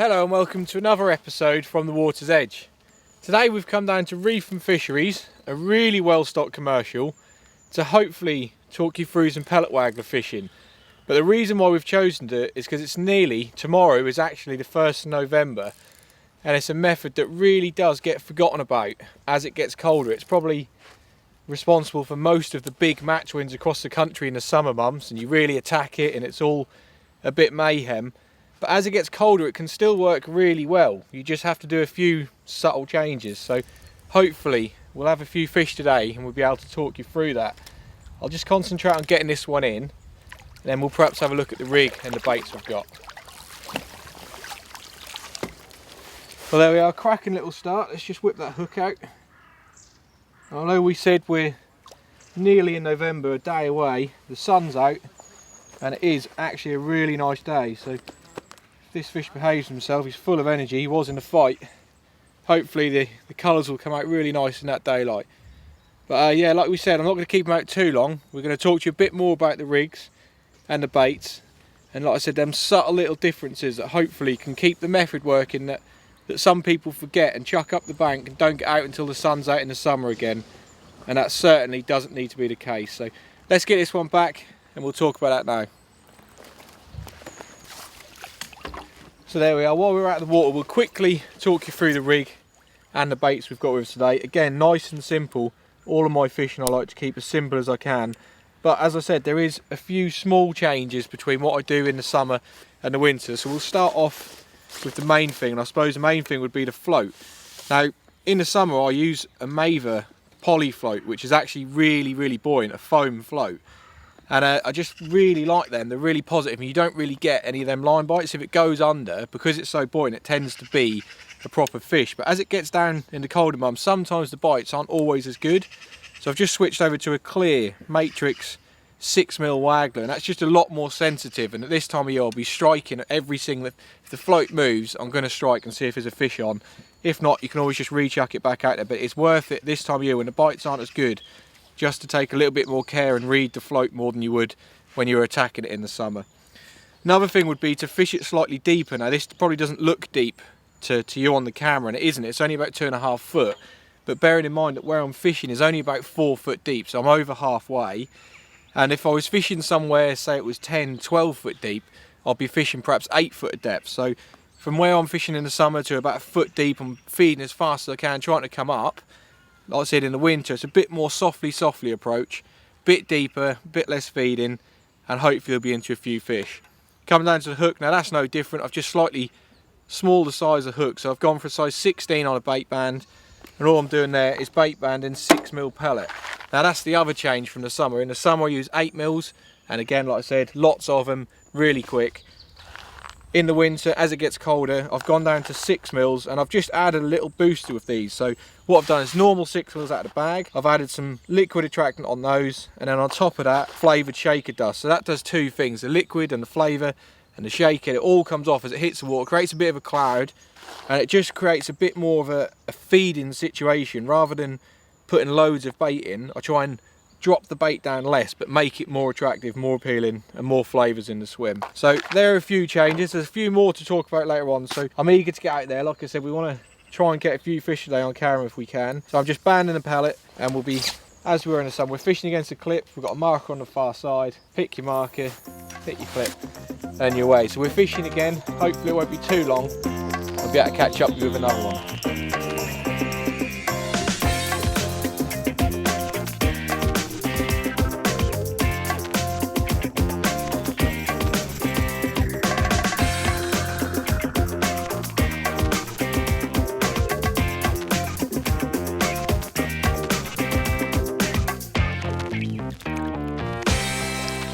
Hello and welcome to another episode from the water's edge. Today we've come down to Reepham Fisheries, a really well stocked commercial, to hopefully talk you through some pellet waggler fishing. But the reason why we've chosen to is because it's tomorrow is actually the 1st of November, and it's a method that really does get forgotten about as it gets colder. It's probably responsible for most of the big match wins across the country in the summer months, and you really attack it and it's all a bit mayhem. But as it gets colder, it can still work really well. You just have to do a few subtle changes. So hopefully we'll have a few fish today and we'll be able to talk you through that. I'll just concentrate on getting this one in, and then we'll perhaps have a look at the rig and the baits we've got. Well, there we are, cracking little start. Let's just whip that hook out. I know we said we're nearly in November, a day away. The sun's out and it is actually a really nice day. So if this fish behaves himself, he's full of energy, he was in the fight. Hopefully the colours will come out really nice in that daylight. But yeah, like we said, I'm not going to keep them out too long. We're going to talk to you a bit more about the rigs and the baits. And like I said, them subtle little differences that hopefully can keep the method working that some people forget and chuck up the bank and don't get out until the sun's out in the summer again. And that certainly doesn't need to be the case. So let's get this one back and we'll talk about that now. So there we are, while we're out of the water, we'll quickly talk you through the rig and the baits we've got with us today. Again, nice and simple. All of my fishing I like to keep as simple as I can. But as I said, there is a few small changes between what I do in the summer and the winter. So we'll start off with the main thing, and I suppose the main thing would be the float. Now, in the summer I use a Maver poly float, which is actually really buoyant, a foam float. And I just really like them. They're really positive, and you don't really get any of them line bites. If it goes under, because it's so buoyant, it tends to be a proper fish. But as it gets down in the colder months, sometimes the bites aren't always as good. So I've just switched over to a clear matrix 6mm waggler, and that's just a lot more sensitive. And at this time of year I'll be striking at every single, if the float moves I'm going to strike and see if there's a fish on. If not, you can always just re-chuck it back out there. But it's worth it this time of year when the bites aren't as good, just to take a little bit more care and read the float more than you would when you're attacking it in the summer. Another thing would be to fish it slightly deeper. Now this probably doesn't look deep to you on the camera, and it isn't. It's only about 2.5 foot, but bearing in mind that where I'm fishing is only about 4 foot deep, so I'm over halfway. And if I was fishing somewhere, say it was 10-12 foot deep, I'd be fishing perhaps 8 foot of depth. So from where I'm fishing in the summer to about 1 foot deep, I'm feeding as fast as I can, trying to come up. Like I said, in the winter it's a bit more softly approach, bit deeper, bit less feeding, and hopefully you'll be into a few fish. Coming down to the hook, now that's no different. I've just slightly smalled the size of the hook, so I've gone for a size 16 on a bait band, and all I'm doing there is bait banding 6mm pellet. Now that's the other change from the summer. In the summer I use 8mm, and again, like I said, lots of them, really quick. In the winter, as it gets colder, I've gone down to 6mm, and I've just added a little booster with these. So what I've done is normal 6mm out of the bag. I've added some liquid attractant on those, and then on top of that, flavoured shaker dust. So that does two things, the liquid and the flavour and the shaker, it all comes off as it hits the water, creates a bit of a cloud, and it just creates a bit more of a feeding situation. Rather than putting loads of bait in, I try and drop the bait down less, but make it more attractive, more appealing, and more flavours in the swim. So there are a few changes. There's a few more to talk about later on, so I'm eager to get out there. Like I said, we want to try and get a few fish today on camera if we can. So I'm just banding the pellet, and we'll be, as we were in the sun, we're fishing against a clip. We've got a marker on the far side. Pick your marker, pick your clip, and you're away. So we're fishing again. Hopefully it won't be too long. I'll be able to catch up with another one.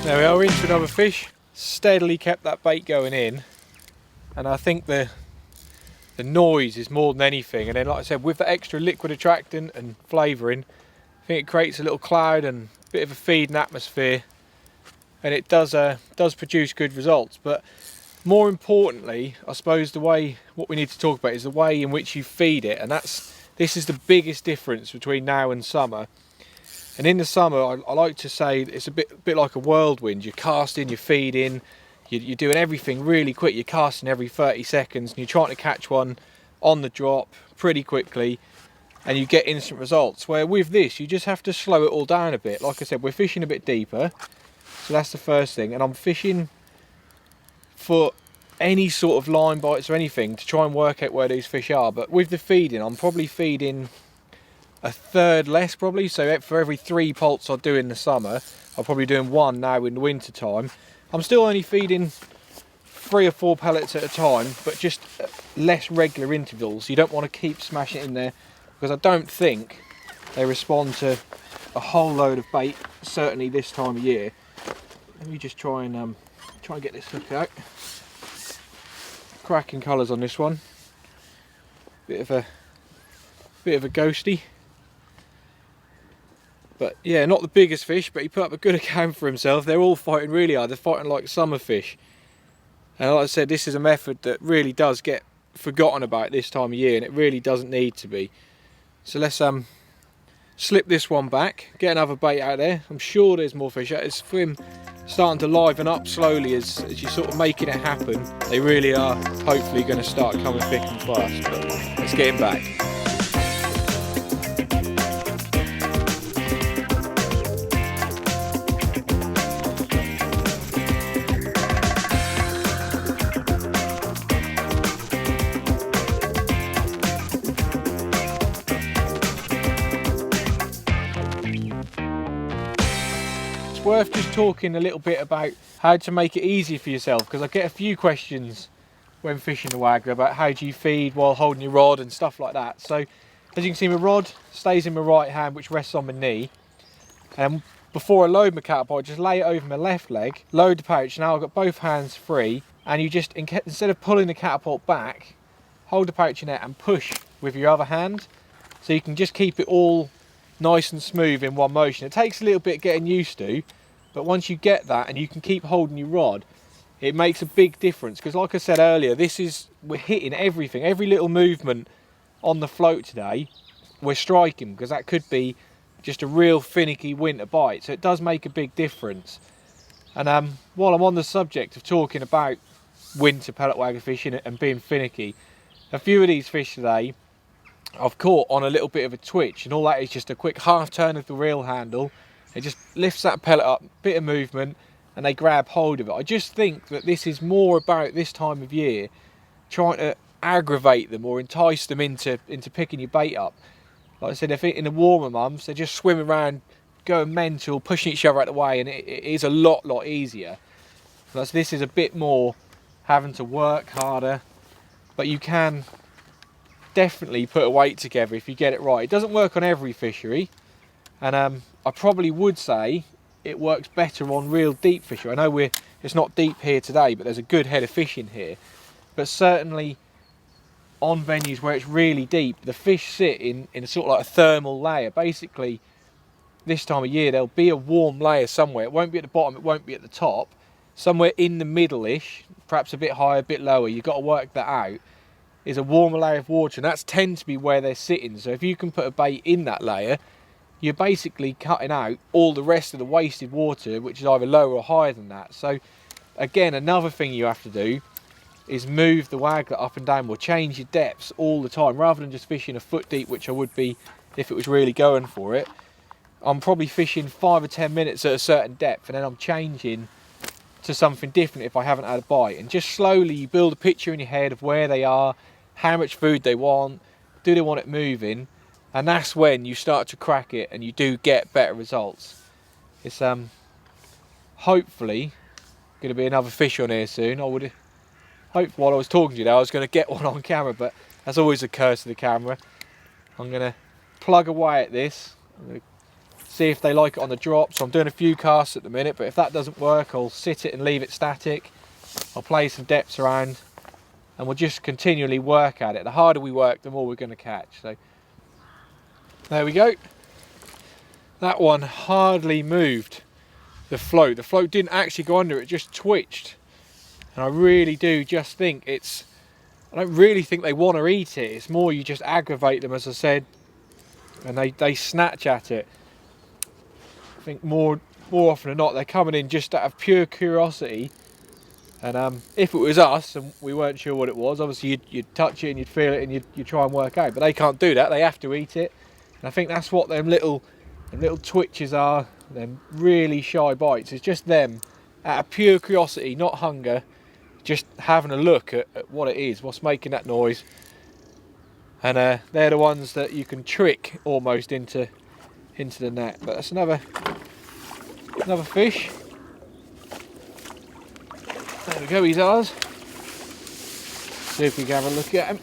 There we are, into another fish. Steadily kept that bait going in, and I think the noise is more than anything. And then, like I said, with the extra liquid attractant and flavouring, I think it creates a little cloud and a bit of a feeding atmosphere, and it does produce good results. But more importantly, I suppose what we need to talk about is the way in which you feed it, and this is the biggest difference between now and summer. And in the summer, I like to say it's a bit like a whirlwind. You're casting, you're feeding, you're doing everything really quick. You're casting every 30 seconds and you're trying to catch one on the drop pretty quickly, and you get instant results. Where with this, you just have to slow it all down a bit. Like I said, we're fishing a bit deeper, so that's the first thing. And I'm fishing for any sort of line bites or anything to try and work out where these fish are. But with the feeding, I'm probably feeding a third less probably. So for every 3 poults I do in the summer, I'm probably doing 1 now in the winter time. I'm still only feeding 3 or 4 pellets at a time, but just less regular intervals. You don't want to keep smashing it in there, because I don't think they respond to a whole load of bait, certainly this time of year. Let me just try and get this hook out. Cracking colours on this one. Bit of a ghosty. But yeah, not the biggest fish, but he put up a good account for himself. They're all fighting really hard. They're fighting like summer fish. And like I said, this is a method that really does get forgotten about this time of year, and it really doesn't need to be. So let's slip this one back, get another bait out there. I'm sure there's more fish. It's for him starting to liven up slowly as you're sort of making it happen. They really are hopefully going to start coming thick and fast. But let's get him back. Worth just talking a little bit about how to make it easy for yourself, because I get a few questions when fishing the Waggler about how do you feed while holding your rod and stuff like that. So as you can see, my rod stays in my right hand, which rests on my knee, and before I load my catapult, I just lay it over my left leg, load the pouch. Now I've got both hands free, and you just, instead of pulling the catapult back, hold the pouch in there and push with your other hand, so you can just keep it all nice and smooth in one motion. It takes a little bit getting used to, but once you get that and you can keep holding your rod, it makes a big difference. Because like I said earlier, we're hitting everything, every little movement on the float today, we're striking, because that could be just a real finicky winter bite. So it does make a big difference. And while I'm on the subject of talking about winter pellet waggler fishing and being finicky, a few of these fish today I've caught on a little bit of a twitch, and all that is just a quick half turn of the reel handle. It just lifts that pellet up, bit of movement, and they grab hold of it. I just think that this is more about this time of year trying to aggravate them or entice them into picking your bait up. Like I said, if in the warmer months, they're just swimming around, going mental, pushing each other out of the way, and it is a lot easier. Plus, this is a bit more having to work harder, but you can definitely put a weight together if you get it right. It doesn't work on every fishery, and I probably would say it works better on real deep fishery. I know it's not deep here today, but there's a good head of fish in here. But certainly on venues where it's really deep, the fish sit in a sort of like a thermal layer. Basically, this time of year there'll be a warm layer somewhere. It won't be at the bottom, it won't be at the top. Somewhere in the middle-ish, perhaps a bit higher, a bit lower, you've got to work that out, is a warmer layer of water, and that's tends to be where they're sitting. So if you can put a bait in that layer, you're basically cutting out all the rest of the wasted water, which is either lower or higher than that. So again, another thing you have to do is move the Waggler up and down, or change your depths all the time, rather than just fishing a foot deep, which I would be if it was really going for it. I'm probably fishing 5 or 10 minutes at a certain depth, and then I'm changing to something different if I haven't had a bite. And just slowly you build a picture in your head of where they are, how much food they want, do they want it moving, and that's when you start to crack it and you do get better results. It's hopefully going to be another fish on here soon. I would hope while I was talking to you there I was going to get one on camera, but that's always a curse of the camera. I'm going to plug away at this. I'm going to see if they like it on the drop. So I'm doing a few casts at the minute, but if that doesn't work, I'll sit it and leave it static. I'll play some depths around, and we'll just continually work at it. The harder we work, the more we're going to catch. So there we go. That one hardly moved the float. The float didn't actually go under, it just twitched. And I really do just think I don't really think they want to eat it. It's more you just aggravate them, as I said, and they snatch at it. I think more often than not they're coming in just out of pure curiosity And if it was us and we weren't sure what it was, obviously you'd touch it and you'd feel it and you'd try and work out. But they can't do that, they have to eat it. And I think that's what them little twitches are, them really shy bites. It's just them, out of pure curiosity, not hunger, just having a look at what it is, what's making that noise. And they're the ones that you can trick almost into the net. But that's another fish. There we go, he's ours. See if we can have a look at him.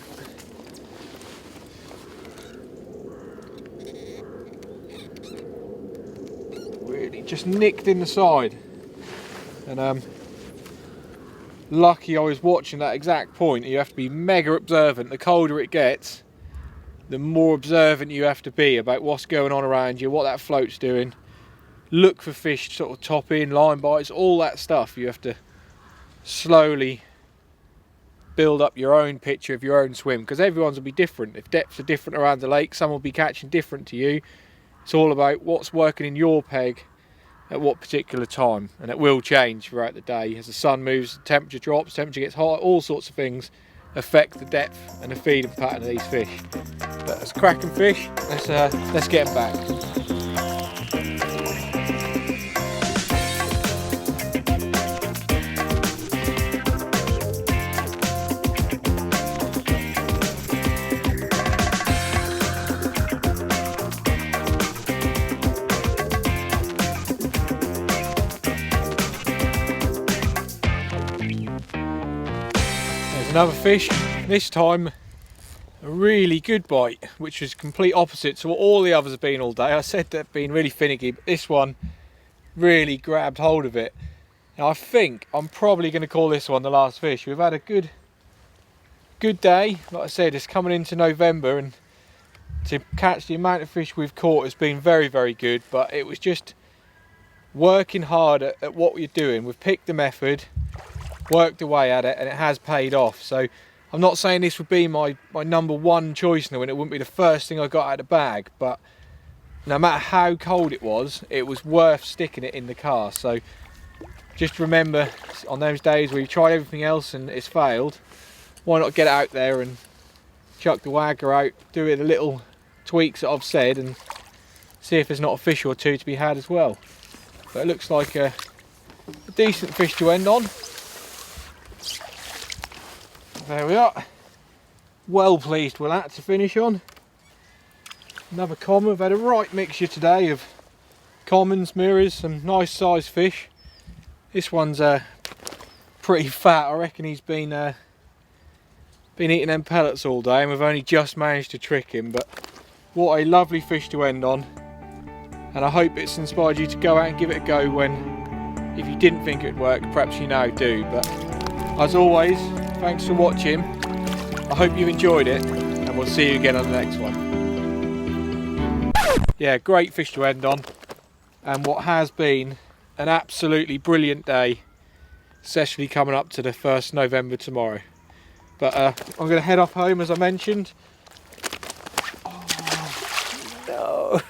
Really just nicked in the side. And lucky I was watching that exact point. You have to be mega observant. The colder it gets, the more observant you have to be about what's going on around you, what that float's doing. Look for fish sort of top in, line bites, all that stuff. You have to slowly build up your own picture of your own swim, because everyone's will be different. If depths are different around the lake, some will be catching different to you. It's all about what's working in your peg at what particular time, and it will change throughout the day. As the sun moves, the temperature drops, temperature gets hot, all sorts of things affect the depth and the feeding pattern of these fish. But it's cracking fish, let's get them back. Another fish, this time a really good bite, which was complete opposite to what all the others have been all day. I said they've been really finicky, but this one really grabbed hold of it. Now I think I'm probably going to call this one the last fish. We've had a good day. Like I said, it's coming into November, and to catch the amount of fish we've caught has been very, very good, but it was just working hard at what we're doing. We've picked the method, worked away at it, and it has paid off. So I'm not saying this would be my number one choice now, and it wouldn't be the first thing I got out of the bag, but no matter how cold it was worth sticking it in the car. So just remember, on those days where you try everything else and it's failed, why not get it out there and chuck the waggler out, do it the little tweaks that I've said, and see if there's not a fish or two to be had as well. But it looks like a decent fish to end on. There we are. Well pleased with that to finish on. Another common. We've had a right mixture today of commons, mirrors, some nice sized fish. This one's pretty fat. I reckon he's been eating them pellets all day, and we've only just managed to trick him. But what a lovely fish to end on. And I hope it's inspired you to go out and give it a go when, if you didn't think it would work, perhaps you now do. But as always, thanks for watching. I hope you enjoyed it, and we'll see you again on the next one. Yeah, great fish to end on, and what has been an absolutely brilliant day, especially coming up to the 1st November tomorrow. But I'm going to head off home, as I mentioned. Oh, no.